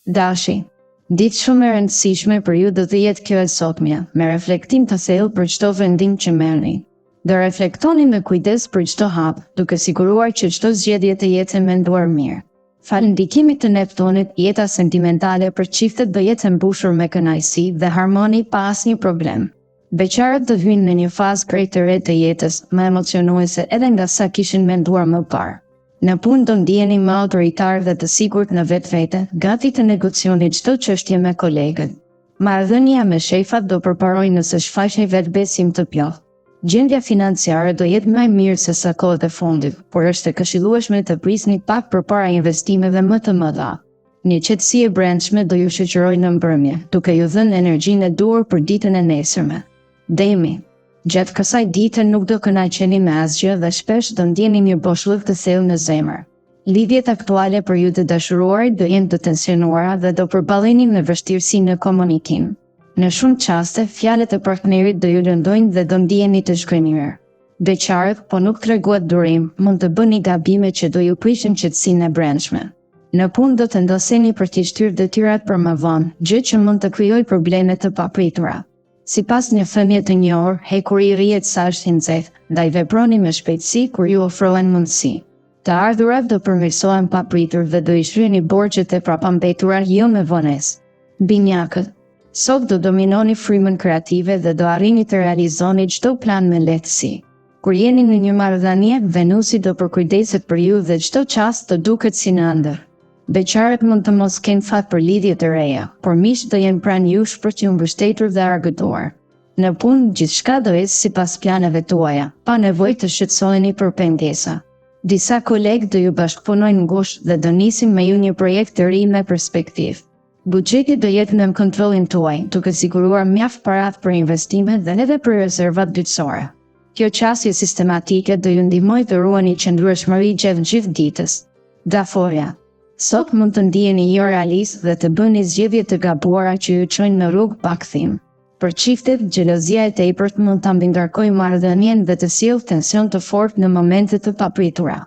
Dashi, ditë shumë e rëndësishme për ju do të jetë kjo e sotmja, me reflektim të thellë për çdo vendim që merrni. Do reflektoni me kujdes për çdo hap, duke siguruar që çdo zgjedhje të jetë e menduar mirë. Falë ndikimit të Neptunit, jeta sentimentale për çiftet do jetë e mbushur me kënaqësi dhe harmoni pa asnjë problem. Beqarët do hyjnë në një fazë krejt të re të jetës, më emocionuese edhe nga sa kishin menduar më parë. Në punë do ndiheni më autoritar dhe të sigurt në vetvete, gati të negocioni çdo çështje me kolegët. Marrëdhënia me shefat do përparojë nëse shfaqni vetbesim të plotë. Gjendja financiare do jetë më e mirë se sa kohët e fundit, por është e këshillueshme të prisni pak përpara investimeve më të mëdha. Një qetësi e brendshme do ju shoqërojë në mbrëmje, duke ju dhënë energjinë e duhur për ditën e nesërme. Demi, gjatë kësaj dite nuk do kënaqeni me asgjë dhe shpesh do ndjeni një boshllëk të thellë në zemër. Lidhjet aktuale për ju të dashuruarit do jenë të tensionuara dhe do përballeni me vështirësi në komunikim. Në shumë qaste, fjalët e partnerit do ju lëndojnë dhe do ndiheni të zhgënjur. Beqarët, po nuk treguat durim, mund të bëni gabime që do ju prishin qetësinë e brendshme. Në punë do të ndoseni për të shtyrë detyrat për më vonë, gjë që mund të krijojë probleme të papritura. Sipas një thënie të njohur, hekuri rrihet sa është i nxehtë, ndaj veproni me shpejtësi kur ju ofrohen mundësi. Të ardhurat do përmirësohen papritur dhe do i shlyeni borxhet e prapambetura jo me vonesë. Binjakët, sot do dominoni frymën kreative dhe do arrini të realizoni çdo plan me lehtësi. Kur jeni në një marrëdhënie, Venusi do përkujdeset për ju dhe çdo çast do duket si në ëndër. Beqarët mund të mos kenë fat për lidhje të reja, por miqtë do jenë pranë jush për t'ju mbështetur dhe argëtuar. Në punë, gjithçka do ecë sipas planeve tuaja, pa nevojë të shqetësoheni për pengesa. Disa kolegë do ju bashkëpunojnë ngushtë dhe do nisin me ju një projekt të ri me perspektivë. Buxheti do jetë në kontrollin tuaj, duke siguruar mjaft paratë për investime dhe edhe për rezervat dytësore. Kjo qasje sistematike do ju ndihmojë të ruani qëndrueshmëri gjatë gjithë ditës. Daforia. Sot mund të ndiheni jo realist dhe të bëni zgjedhje të gabuara që ju çojnë në rrugë pa kthim. Për çiftet, xhelozia e tepërt mund ta mbindarkojë marrëdhënien dhe të sjellë tension të fortë në momente të papritura.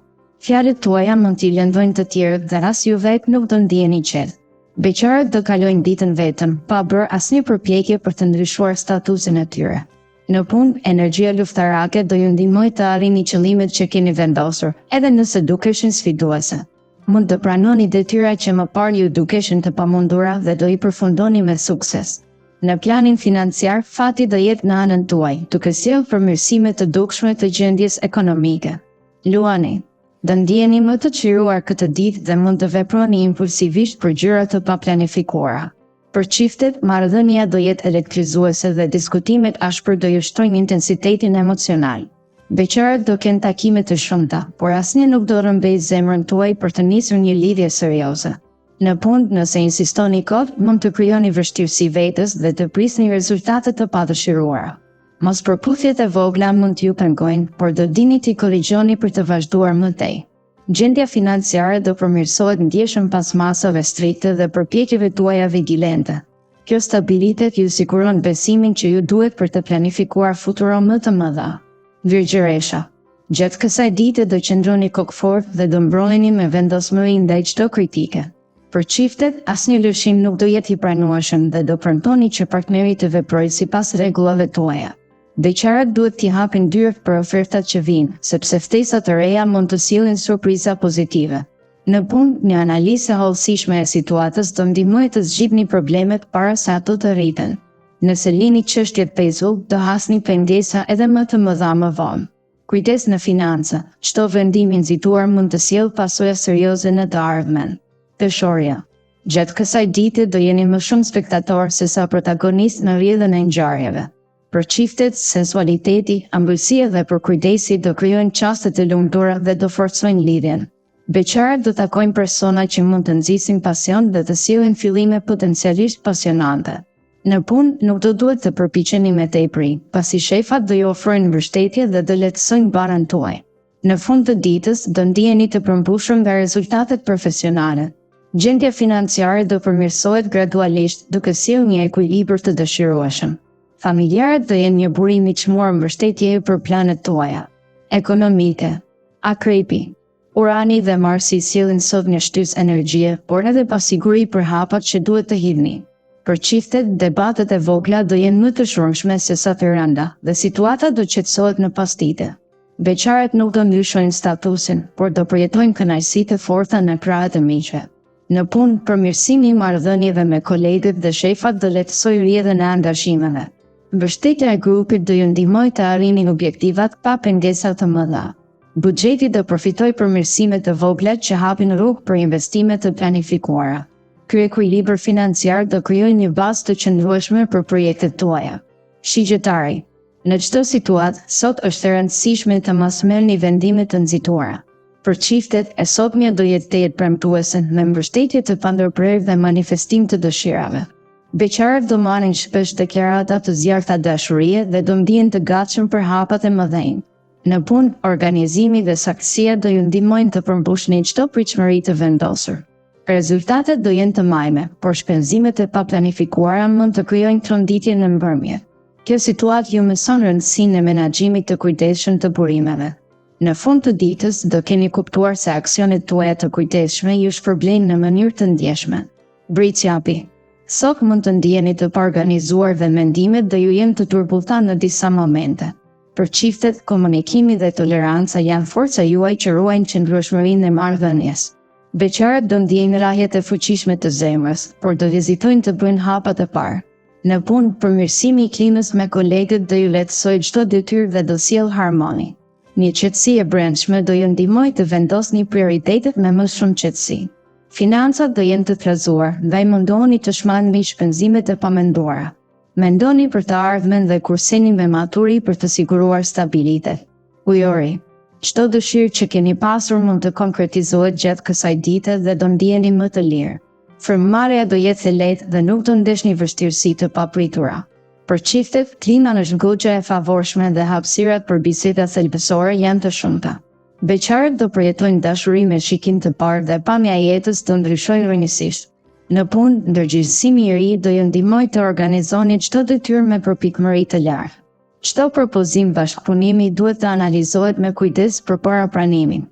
Fjalët tuaja mund t'i lëndojnë të tjerët dhe as ju vetë nuk do ndiheni qetë. Beqarët do kalojnë ditën vetëm, pa bërë asnjë përpjekje për të ndryshuar statusin e tyre. Në punë, energjia luftarake do ju ndihmojë të arrini qëllimet që keni vendosur, edhe nëse dukeshin sfiduese. Mund të pranoni detyra që më parë ju dukeshin të pamundura dhe do i përfundoni me sukses. Në planin financiar, fati do jetë në anën tuaj, duke sjellë përmirësime të dukshme të gjendjes ekonomike. Luani. Do ndjeni më të çliruar këtë ditë dhe mund të veproni impulsivisht për gjëra të paplanifikuara. Për çiftet, marrëdhënia do jetë elektrizuese dhe diskutimet ashpër do ju shtojnë intensitetin emocional. Beqarët do kenë takime të shumta, por asnjë nuk do rrëmbejë zemrën tuaj për të nisur një lidhje serioze. Në punë, nëse insistoni kot, mund të krijoni vështirësi vetes dhe të prisni rezultate të padëshiruara. Mos përputhjet e vogla mund t'ju pengojnë, por do dini t'i korrigjoni për të vazhduar më tej. Gjendja financiare do përmirësohet ndjeshëm pas masave strikte dhe përpjekjeve tuaja vigilente. Kjo stabilitet ju siguron besimin që ju duhet për të planifikuar futuro më të mëdha. Virgjëresha. Gjatë kësaj dite do qëndroni kokfort dhe do mbroheni me vendosmëri ndaj çdo kritike. Për çiftet, asnjë lëshim nuk do jetë i pranueshëm dhe do premtoni që partneri të veprojë sipas rregullave tuaja. Beqarët duhet t'i hapin dyert për ofertat që vijnë, sepse ftesat e reja mund të sjellin surpriza pozitive. Në punë, një analizë e hollësishme e situatës do ndihmojë të zgjidhni problemet para se ato të rriten. Nëse lini çështjet pezull, do hasni pengesa edhe më të mëdha më vonë. Kujdes në financa, çdo vendim i nxituar mund të sjellë pasoja serioze në të ardhmen. Peshorja. Gjatë kësaj dite do jeni më shumë spektator se sa protagonist në rrjedhën e ngjarjeve. Për çiftet, sensualiteti, ambëlsia dhe përkujdesi do krijojnë çaste të lumtura dhe do forcojnë lidhjen. Beqarët do takojnë persona që mund të nxisin pasion dhe të sjellin fillime potencialisht pasionante. Në punë, nuk do duhet të përpiqeni me tepri, pasi shefat do ju ofrojnë mbështetje dhe do lehtësojnë barën tuaj. Në fund të ditës, do ndiheni të përmbushur nga rezultatet profesionale. Gjendja financiare do përmirësohet gradualisht, duke sjellë një ekuilibër të dëshirueshëm. Familjarët do jenë një burim i çmuar mbështetjeje për planet tuaja. Ekonomike. Akrepi. Urani dhe Marsi sillin sot një shtys energjie, por edhe pasiguri për hapat që duhet të hidhni. Për çiftet, debatet e vogla do jenë më të shurmshme se sa të rënda dhe situata do qetësohet në pasdite. Beqaret nuk do ndryshojnë statusin, por do përjetojnë kënaqësi të forta në krahët e miqve. Në punë, përmirësimi i marrëdhënieve me kolegët dhe shefat do lehtësojë rrjedhën e angazhimeve. Mbështetja e grupit do ju ndihmojë të arrini objektivat pa pengesa të mëdha. Buxheti do përfitojë përmirësime të vogla që hapin rrugë për investime të planifikuara. Ky ekuilibër financiar do krijojë një bazë të qëndrueshme për projektet tuaja. Shigjetari, në çdo situatë, sot është e rëndësishme të mos merrni vendime të nxituara. Për çiftet, e sotmja do jetë premtuese me mbështetje të pandërprerë dhe manifestim të dëshirave. Beqarët do marrin shpesh deklarata të zjarrta dashurie dhe do ndihen të gatshëm për hapat e mëdhenj. Në punë, organizimi dhe saktësia do ju ndihmojnë të përmbushni çdo pritshmëri të vendosur. Rezultatet do jenë të majme, por shpenzimet e paplanifikuara mund të krijojnë tronditje në mbrëmje. Kjo situatë ju mëson rëndësinë e menaxhimit të kujdesshëm të burimeve. Në fund të ditës do keni kuptuar se aksionet tuaja të kujdesshme ju shpërblejnë në mënyrë të ndjeshme. Britsjapi. Sot mund të ndiheni të paorganizuar dhe mendimet do ju jenë të turbullta në disa momente. Për çiftet, komunikimi dhe toleranca janë forca juaj që ruajnë qëndrueshmërinë e marrëdhënies. Beqarët do ndjejnë rrahjet e fuqishme të zemrës, por do vizitojnë të bëjnë hapat e parë. Në punë, përmirësimi i klimës me kolegët do ju lehtësojë çdo detyrë dhe do sjellë harmoni. Një qetësi e brendshme do ju ndihmojë të vendosni prioritetet me më shumë qetësi. Financat do jenë të trazuar, ndaj mundohuni të shmangni shpenzimet e pamenduara. Mendoni për të ardhmen dhe kurseni me maturi për të siguruar stabilitet. Ujori. Çdo dëshirë që keni pasur mund të konkretizohet gjatë kësaj dite dhe do ndiheni më të lirë. Frymëmarrja do jetë e lehtë dhe nuk do ndeshni vështirësi të papritura. Për çiftet, klima është goxha e favorshme dhe hapësirat për biseda thelbësore janë të shumta. Beqarët do përjetojnë dashuri me shikim të parë dhe pamja e jetës do ndryshojë rrënjësisht. Në punë, ndërgjegjësimi i ri do ju ndihmojë të organizoni çdo detyrë me përpikmëri të lartë. Çdo propozim bashkëpunimi duhet të analizohet me kujdes përpara pranimit.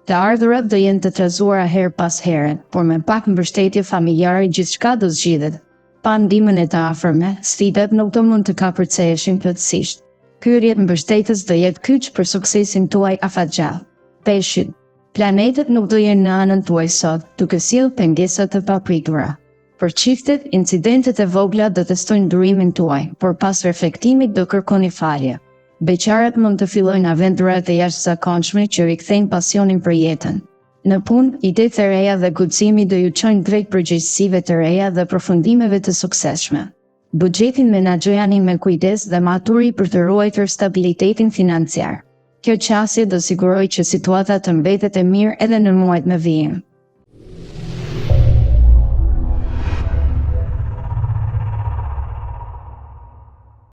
Të ardhurat do jenë të trazuara her pas here, por me pak mbështetje familjare gjithçka do zgjidhet. Pa ndihmën e të afërme, sfidat nuk do mund të kapërceheshin plotësisht. Ky rrjet mbështetës do jetë kyç për suksesin tuaj afatgjallë. Peshqit. Planetet nuk do jenë në anën tuaj sot, duke sjellë pengesa të papritura. Për çiftet, incidentet e vogla do testojnë durimin tuaj, por pas reflektimit do kërkoni falje. Beqarët mund të fillojnë aventurat e jashtëzakonshme që rikthejnë pasionin për jetën. Në punë, idetë e reja dhe guximi do ju çojnë drejt përgjegjësive të reja dhe përfundimeve të suksesshme. Buxhetin menaxhojani me kujdes dhe maturi për të ruajtur stabilitetin financiar. Kjo qasje do sigurojë që situata të mbetet e mirë edhe në muajt me vijim.